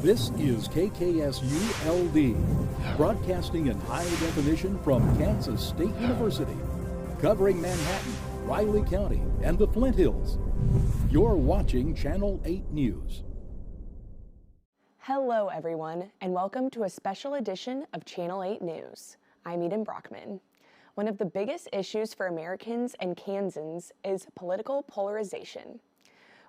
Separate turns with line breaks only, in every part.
This is KSU LD, broadcasting in high definition from Kansas State University, covering Manhattan, Riley County, and the Flint Hills. You're watching Channel 8 News.
Hello, everyone, and welcome to a special edition of Channel 8 News. I'm Eden Brockman. One of the biggest issues for Americans and Kansans is political polarization.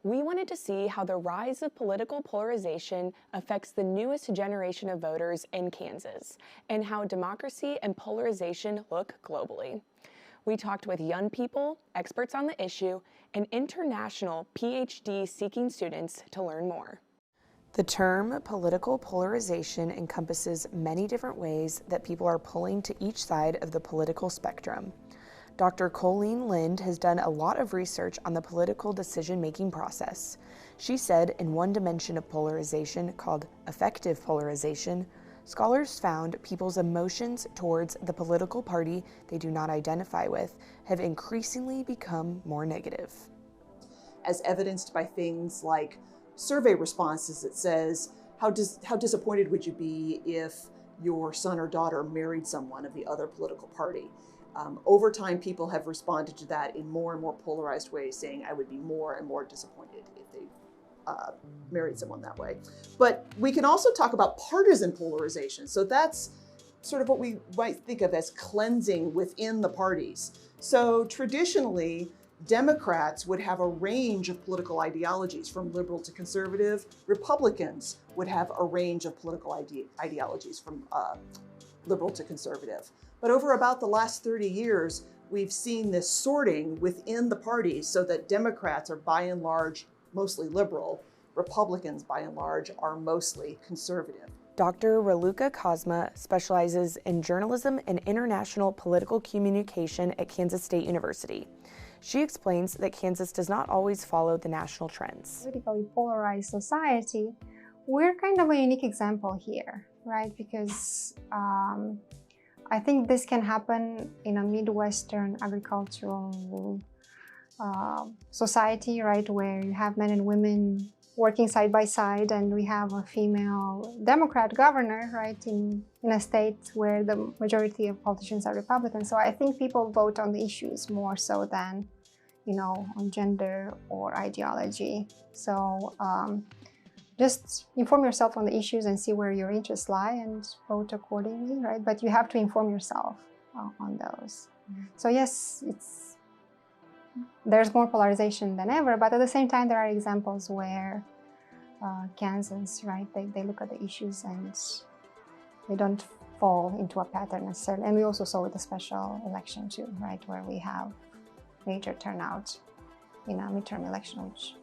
We wanted to see how the rise of political polarization affects the newest generation of voters in Kansas and how democracy and polarization look globally. We talked with young people, experts on the issue, and international PhD-seeking students to learn more. The term political polarization encompasses many different ways that people are pulling to each side of the political spectrum. Dr. Colleen Lind has done a lot of research on the political decision-making process. She said in one dimension of polarization, called affective polarization, scholars found people's emotions towards the political party they do not identify with have increasingly become more negative.
As evidenced by things like survey responses that says, how disappointed would you be if your son or daughter married someone of the other political party? Over time, people have responded to that in more and more polarized ways, saying I would be more and more disappointed if they married someone that way. But we can also talk about partisan polarization. So that's sort of what we might think of as cleansing within the parties. So traditionally, Democrats would have a range of political ideologies, from liberal to conservative. Republicans would have a range of political ideologies, from liberal to conservative. But over about the last 30 years, we've seen this sorting within the parties so that Democrats are by and large mostly liberal, Republicans by and large are mostly conservative.
Dr. Raluca Cosma specializes in journalism and international political communication at Kansas State University. She explains that Kansas does not always follow the national trends.
Politically polarized society, we're kind of a unique example here, right? Because I think this can happen in a Midwestern agricultural society, right? Where you have men and women working side by side, and we have a female Democrat governor, right, in a state where the majority of politicians are Republicans. So I think people vote on the issues more so than, on gender or ideology. So just inform yourself on the issues and see where your interests lie and vote accordingly, right? But you have to inform yourself on those. So yes, there's more polarization than ever, but at the same time, there are examples where Kansans, right, they look at the issues and they don't fall into a pattern necessarily. And we also saw with the special election too, right, where we have major turnout in a midterm election, which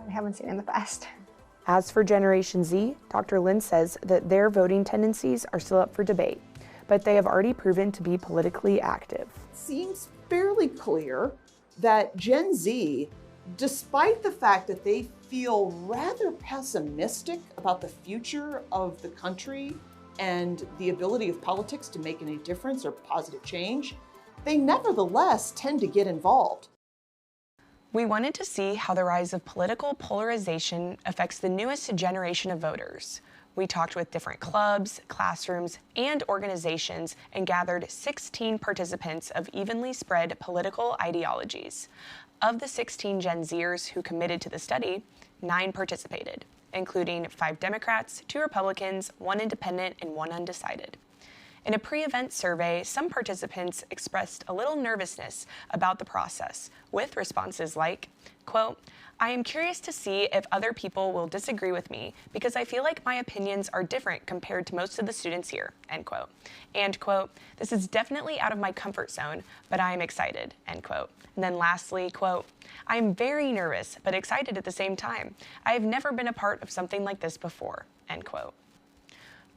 we haven't seen in the past.
As for Generation Z, Dr. Lind says that their voting tendencies are still up for debate, but they have already proven to be politically active.
It seems fairly clear that Gen Z, despite the fact that they feel rather pessimistic about the future of the country and the ability of politics to make any difference or positive change, they nevertheless tend to get involved.
We wanted to see how the rise of political polarization affects the newest generation of voters. We talked with different clubs, classrooms, and organizations and gathered 16 participants of evenly spread political ideologies. Of the 16 Gen Zers who committed to the study, 9 participated, including 5 Democrats, 2 Republicans, 1 independent, and 1 undecided. In a pre-event survey, some participants expressed a little nervousness about the process, with responses like, quote, I am curious to see if other people will disagree with me because I feel like my opinions are different compared to most of the students here, end quote. And quote, this is definitely out of my comfort zone, but I am excited, end quote. And then lastly, quote, I am very nervous, but excited at the same time. I have never been a part of something like this before, end quote.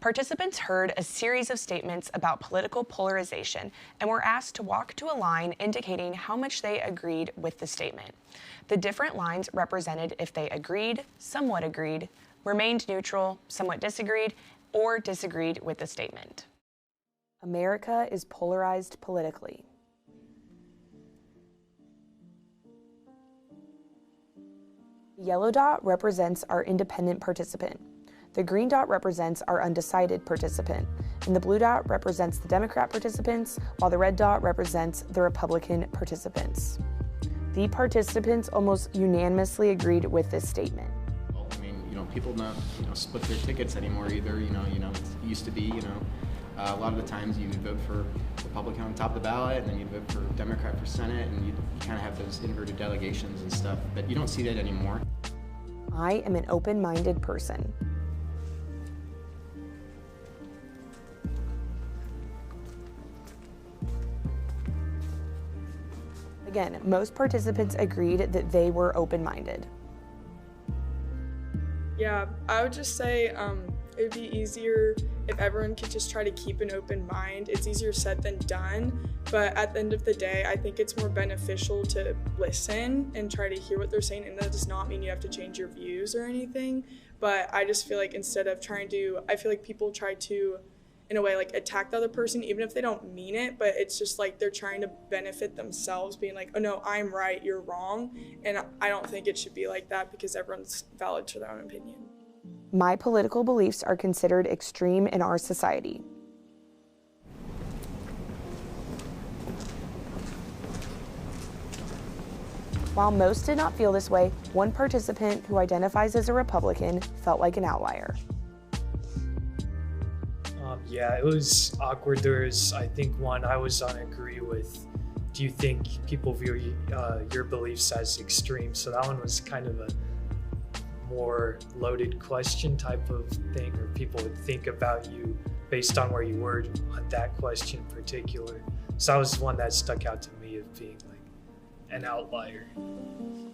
Participants heard a series of statements about political polarization and were asked to walk to a line indicating how much they agreed with the statement. The different lines represented if they agreed, somewhat agreed, remained neutral, somewhat disagreed, or disagreed with the statement. America is polarized politically. The yellow dot represents our independent participant. The green dot represents our undecided participant, and the blue dot represents the Democrat participants, while the red dot represents the Republican participants. The participants almost unanimously agreed with this statement.
I mean, people don't, split their tickets anymore either. It used to be, a lot of the times you would vote for Republican on top of the ballot, and then you'd vote for Democrat for Senate, and you kind of have those inverted delegations and stuff, but you don't see that anymore.
I am an open-minded person. Again, most participants agreed that they were open-minded.
Yeah, I would just say it would be easier if everyone could just try to keep an open mind. It's easier said than done, but at the end of the day, I think it's more beneficial to listen and try to hear what they're saying, and that does not mean you have to change your views or anything, but I just feel like instead of I feel like people try to, in a way, like attack the other person, even if they don't mean it, but it's just like they're trying to benefit themselves, being like, oh no, I'm right, you're wrong, and I don't think it should be like that because everyone's valid to their own opinion.
My political beliefs are considered extreme in our society. While most did not feel this way, one participant who identifies as a Republican felt like an outlier.
Yeah, it was awkward. There's, I think, one I was on agree with. Do you think people view your beliefs as extreme? So that one was kind of a more loaded question type of thing, or people would think about you based on where you were on that question in particular. So that was one that stuck out to me of being like an outlier.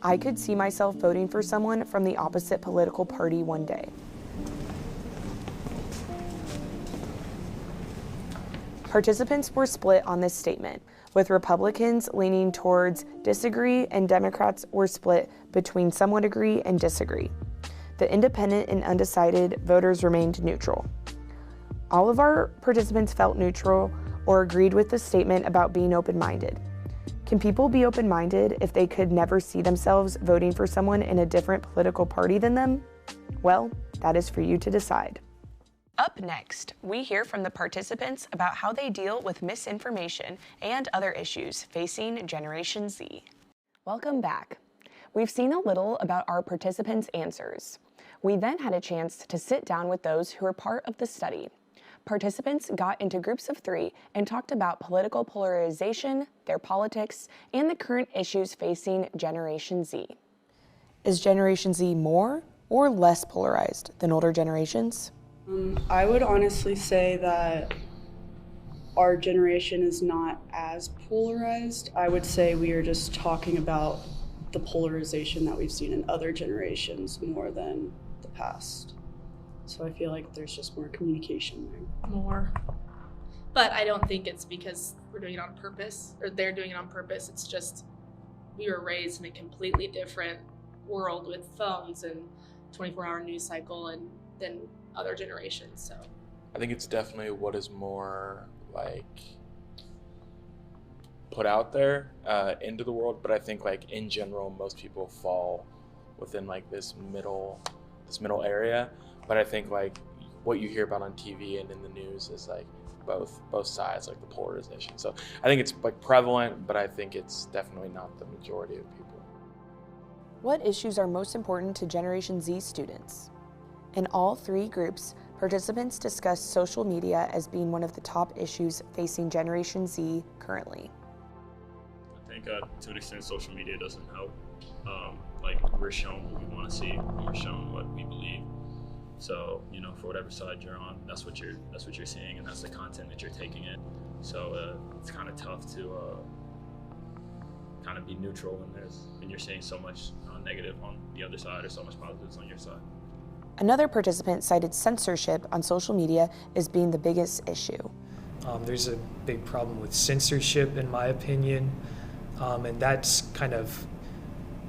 I could see myself voting for someone from the opposite political party one day. Participants were split on this statement, with Republicans leaning towards disagree and Democrats were split between somewhat agree and disagree. The independent and undecided voters remained neutral. All of our participants felt neutral or agreed with the statement about being open-minded. Can people be open-minded if they could never see themselves voting for someone in a different political party than them? Well, that is for you to decide. Up next, we hear from the participants about how they deal with misinformation and other issues facing Generation Z. Welcome back. We've seen a little about our participants' answers. We then had a chance to sit down with those who were part of the study. Participants got into groups of 3 and talked about political polarization, their politics, and the current issues facing Generation Z. Is Generation Z more or less polarized than older generations?
I would honestly say that our generation is not as polarized. I would say we are just talking about the polarization that we've seen in other generations more than the past. So I feel like there's just more communication there.
More. But I don't think it's because we're doing it on purpose or they're doing it on purpose. It's just we were raised in a completely different world with phones and 24-hour news cycle and than other generations. So
I think it's definitely what is more like put out there into the world, but I think like in general most people fall within like this middle area. But I think like what you hear about on TV and in the news is like both sides, like the polarization. So I think it's like prevalent, but I think it's definitely not the majority of people.
What issues are most important to Generation Z students? In all 3 groups, participants discussed social media as being one of the top issues facing Generation Z currently.
I think to an extent social media doesn't help. Like we're shown what we want to see, and we're shown what we believe. So, for whatever side you're on, that's what you're seeing, and that's the content that you're taking in. So it's kind of tough to kind of be neutral when you're seeing so much negative on the other side or so much positives on your side.
Another participant cited censorship on social media as being the biggest issue.
There's a big problem with censorship, in my opinion, and that's kind of,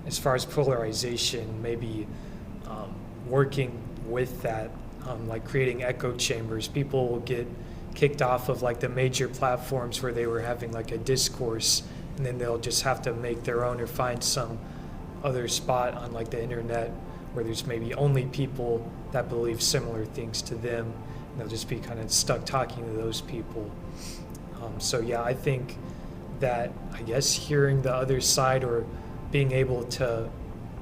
as far as polarization, maybe working with that, like creating echo chambers. People will get kicked off of like the major platforms where they were having like a discourse, and then they'll just have to make their own or find some other spot on like the internet where there's maybe only people that believe similar things to them, and they'll just be kind of stuck talking to those people. So yeah, I think that, I guess, hearing the other side or being able to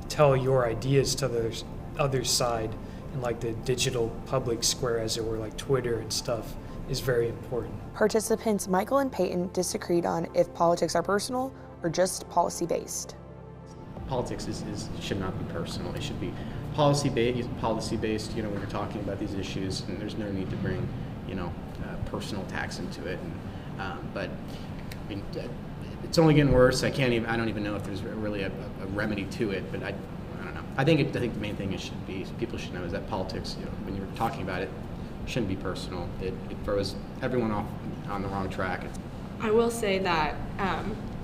tell your ideas to the other side in like the digital public square, as it were, like Twitter and stuff, is very important.
Participants Michael and Peyton disagreed on if politics are personal or just policy-based.
Politics should not be personal. It should be policy-based, when you're talking about these issues, and there's no need to bring, personal attacks into it. But I mean, it's only getting worse. I don't even know if there's really a remedy to it, but I don't know. I think the main thing people should know is that politics, when you're talking about it, shouldn't be personal. It throws everyone off on the wrong track.
I will say that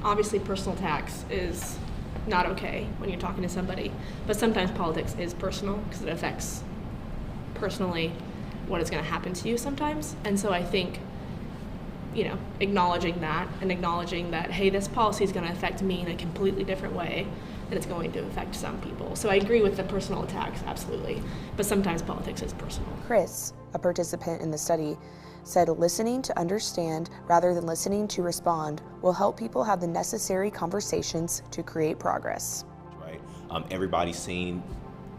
obviously personal attacks is not okay when you're talking to somebody, but sometimes politics is personal because it affects personally what is going to happen to you sometimes. And so I think, acknowledging that and acknowledging that, hey, this policy is going to affect me in a completely different way than it's going to affect some people. So I agree with the personal attacks, absolutely, but sometimes politics is personal.
Chris, a participant in the study, said listening to understand rather than listening to respond will help people have the necessary conversations to create progress.
Right. Everybody's seen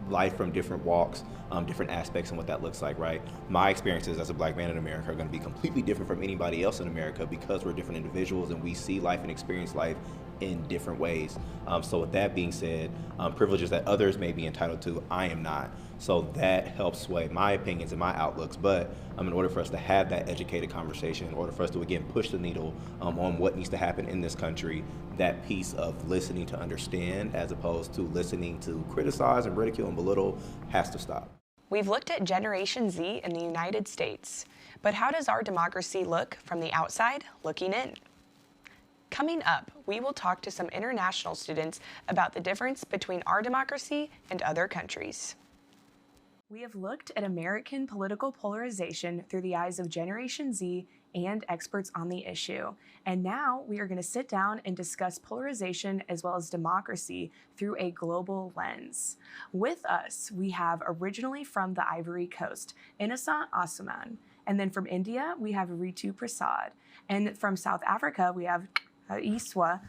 life from different walks, different aspects and what that looks like, right? My experiences as a Black man in America are going to be completely different from anybody else in America because we're different individuals and we see life and experience life in different ways. So with that being said, privileges that others may be entitled to, I am not. So that helps sway my opinions and my outlooks. But in order for us to have that educated conversation, in order for us to, again, push the needle on what needs to happen in this country, that piece of listening to understand as opposed to listening to criticize and ridicule and belittle has to stop.
We've looked at Generation Z in the United States, but how does our democracy look from the outside looking in? Coming up, we will talk to some international students about the difference between our democracy and other countries. We have looked at American political polarization through the eyes of Generation Z and experts on the issue. And now we are going to sit down and discuss polarization as well as democracy through a global lens. With us, we have originally from the Ivory Coast, Innocent Asuman. And then from India, we have Ritu Prasad. And from South Africa, we have Iswa,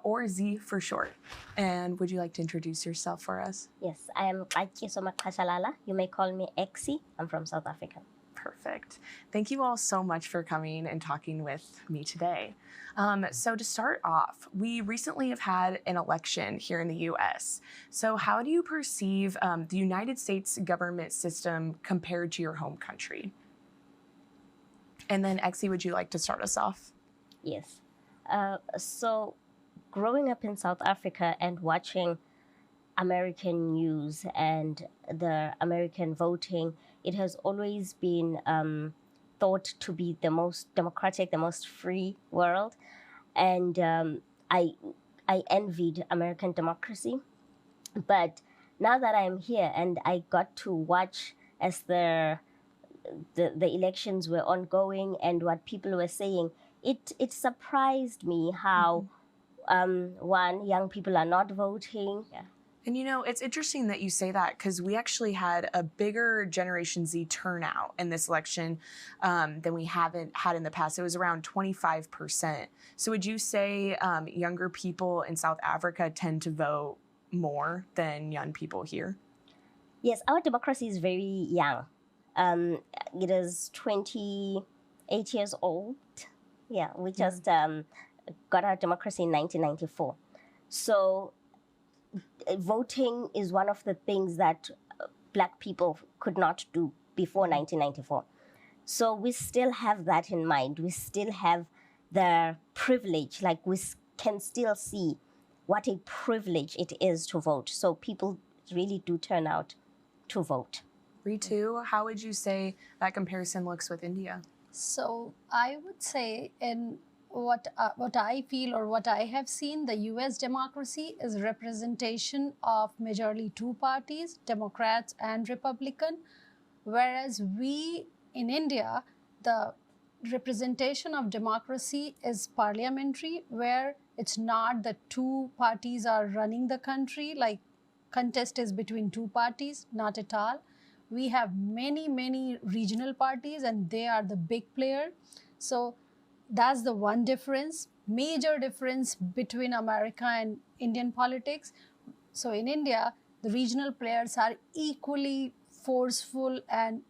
or Z for short. And would you like to introduce yourself for us?
Yes, I am Kaitjie Kashalala. You may call me Exie. I'm from South Africa.
Perfect. Thank you all so much for coming and talking with me today. So to start off, we recently have had an election here in the U.S. So how do you perceive the United States government system compared to your home country? And then Exie, would you like to start us off?
Yes. So growing up in South Africa and watching American news and the American voting, it has always been thought to be the most democratic, the most free world. And I envied American democracy. But now that I'm here and I got to watch as the elections were ongoing and what people were saying, it surprised me how, one, young people are not voting. Yeah.
And it's interesting that you say that because we actually had a bigger Generation Z turnout in this election than we haven't had in the past. It was around 25%. So would you say younger people in South Africa tend to vote more than young people here?
Yes, our democracy is very young. It is 28 years old. Yeah, we just got our democracy in 1994. So voting is one of the things that Black people could not do before 1994. So we still have that in mind. We still have the privilege, like we can still see what a privilege it is to vote. So people really do turn out to vote.
Ritu, how would you say that comparison looks with India?
So I would say in what I feel or what I have seen, the US democracy is representation of majorly two parties, Democrats and Republican, whereas we in India, the representation of democracy is parliamentary, where it's not the two parties are running the country, like contest is between two parties, not at all. We have many regional parties and they are the big player. So that's the one difference, major difference between America and Indian politics. So in India, the regional players are equally forceful and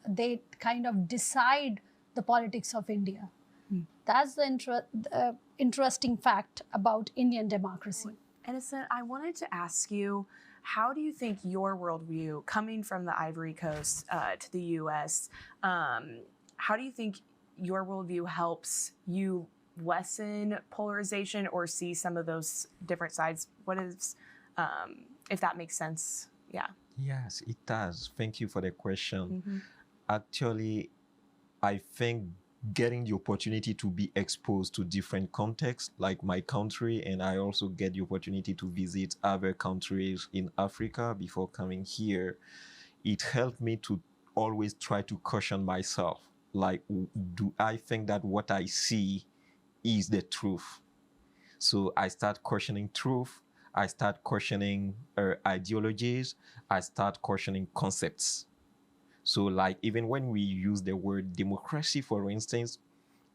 they kind of decide the politics of India. That's the interesting fact about Indian democracy.
Innocent, I wanted to ask you, how do you think your worldview, coming from the Ivory Coast to the U.S., how do you think your worldview helps you lessen polarization or see some of those different sides? What is, if that makes sense? Yeah.
Yes, it does. Thank you for the question. Actually, I think getting the opportunity to be exposed to different contexts, like my country, and I also get the opportunity to visit other countries in Africa before coming here, it helped me to always try to caution myself. Like, do I think that what I see is the truth? So I start questioning truth. I start questioning ideologies. I start questioning concepts. So like, even when we use the word democracy, for instance,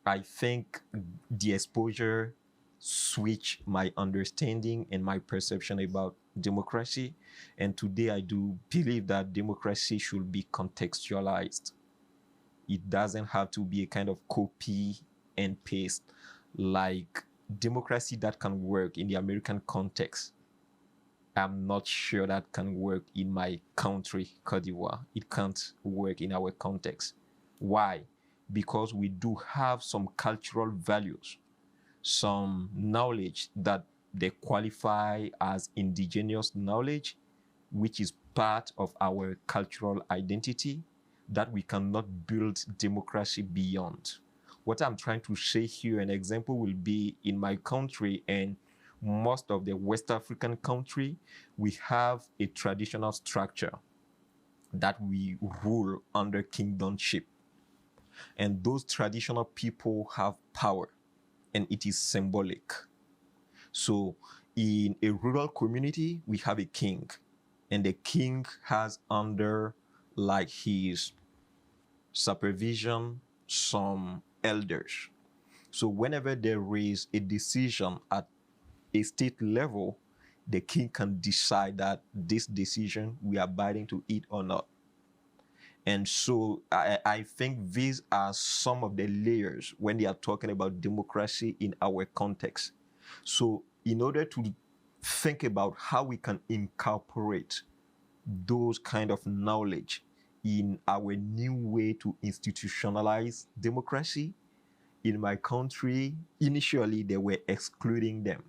I think the exposure switched my understanding and my perception about democracy. And today I do believe that democracy should be contextualized. It doesn't have to be a kind of copy and paste. Like, democracy that can work in the American context, I'm not sure that can work in my country, Côte d'Ivoire. It can't work in our context. Why? Because we do have some cultural values, some knowledge that they qualify as indigenous knowledge, which is part of our cultural identity, that we cannot build democracy beyond. What I'm trying to say here, an example will be in my country and most of the West African country, we have a traditional structure that we rule under kingdomship. And those traditional people have power, and it is symbolic. So in a rural community, we have a king, and the king has under like his supervision some elders. So whenever there is a decision at a state level, the king can decide that this decision we are abiding to it or not. And so I think these are some of the layers when they are talking about democracy in our context. So in order to think about how we can incorporate those kind of knowledge in our new way to institutionalize democracy, in my country, initially they were excluding them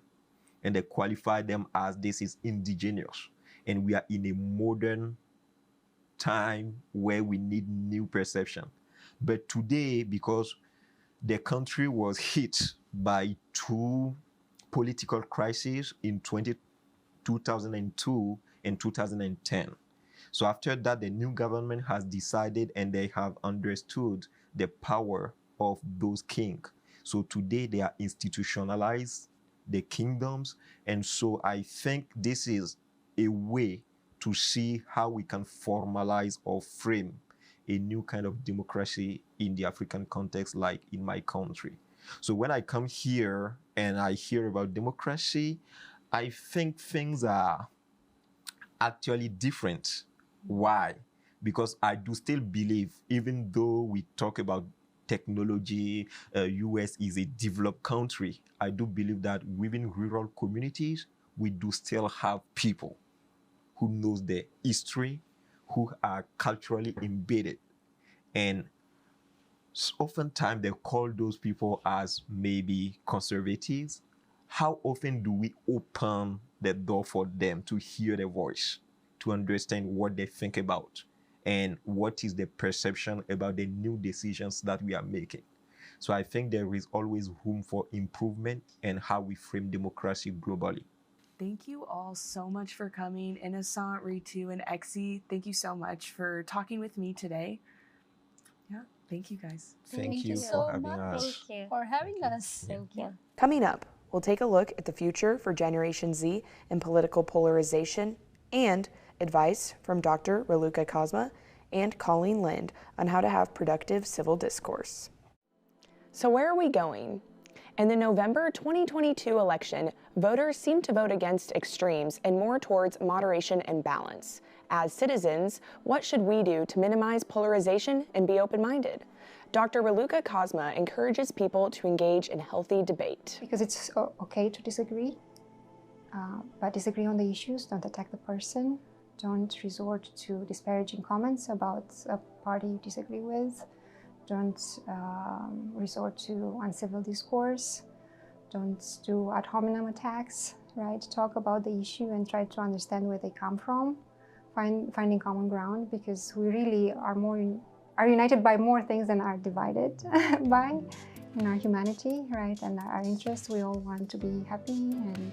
and they qualified them as this is indigenous. And we are in a modern time where we need new perception. But today, because the country was hit by two political crises in 2002 and 2010. So after that, the new government has decided and they have understood the power of those kings. So today they are institutionalized, the kingdoms. And so I think this is a way to see how we can formalize or frame a new kind of democracy in the African context, like in my country. So when I come here and I hear about democracy, I think things are actually different. Why? Because I do still believe, even though we talk about technology, US is a developed country, I do believe that within rural communities, we do still have people who knows the history, who are culturally embedded. And oftentimes they call those people as maybe conservatives. How often do we open the door for them to hear their voice, to understand what they think about, and what is the perception about the new decisions that we are making? So I think there is always room for improvement in how we frame democracy globally.
Thank you all so much for coming. Innocent, Ritu, and Exie, thank you so much for talking with me today. Yeah, thank you guys.
Thank you
so
for having
much
us.
Thank you.
for having us.
Thank you.
Coming up, We'll take a look at the future for Generation Z and political polarization, and advice from Dr. Raluca Cosma and Colleen Lind on how to have productive civil discourse. So where are we going? In the November 2022 election, voters seem to vote against extremes and more towards moderation and balance. As citizens, what should we do to minimize polarization and be open-minded? Dr. Raluca Cosma encourages people to engage in healthy debate.
Because it's okay to disagree, but disagree on the issues, don't attack the person, don't resort to disparaging comments about a party you disagree with, don't resort to uncivil discourse, don't do ad hominem attacks, right? Talk about the issue and try to understand where they come from, finding common ground, because we really are united by more things than are divided by in our humanity, right? And our interests. We all want to be happy and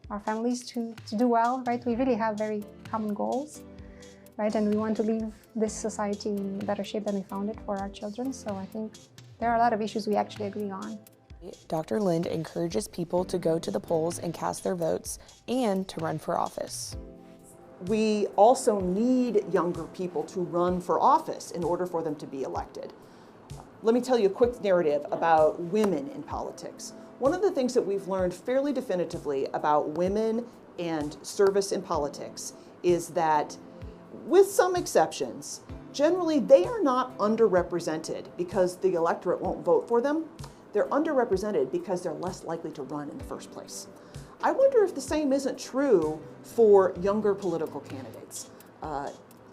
our families to do well, right? We really have very common goals, right? And we want to leave this society in better shape than we found it for our children. So I think there are a lot of issues we actually agree on.
Dr. Lind encourages people to go to the polls and cast their votes and to run for office.
We also need younger people to run for office in order for them to be elected. Let me tell you a quick narrative about women in politics. One of the things that we've learned fairly definitively about women and service in politics is that, with some exceptions, generally they are not underrepresented because the electorate won't vote for them. They're underrepresented because they're less likely to run in the first place. I wonder if the same isn't true for younger political candidates.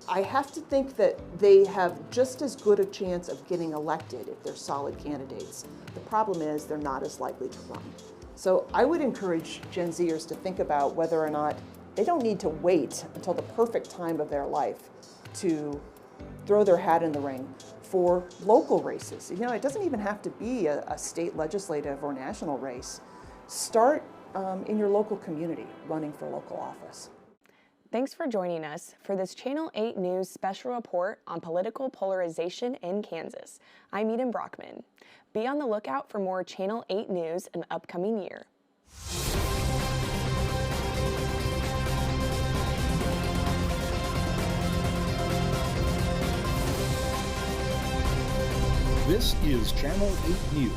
I have to think that they have just as good a chance of getting elected if they're solid candidates. The problem is they're not as likely to run. So I would encourage Gen Zers to think about whether or not they don't need to wait until the perfect time of their life to throw their hat in the ring for local races. You know, it doesn't even have to be a state legislative or national race. Start in your local community, running for local office.
Thanks for joining us for this Channel 8 News special report on political polarization in Kansas. I'm Eden Brockman. Be on the lookout for more Channel 8 News in the upcoming year.
This is Channel 8 News.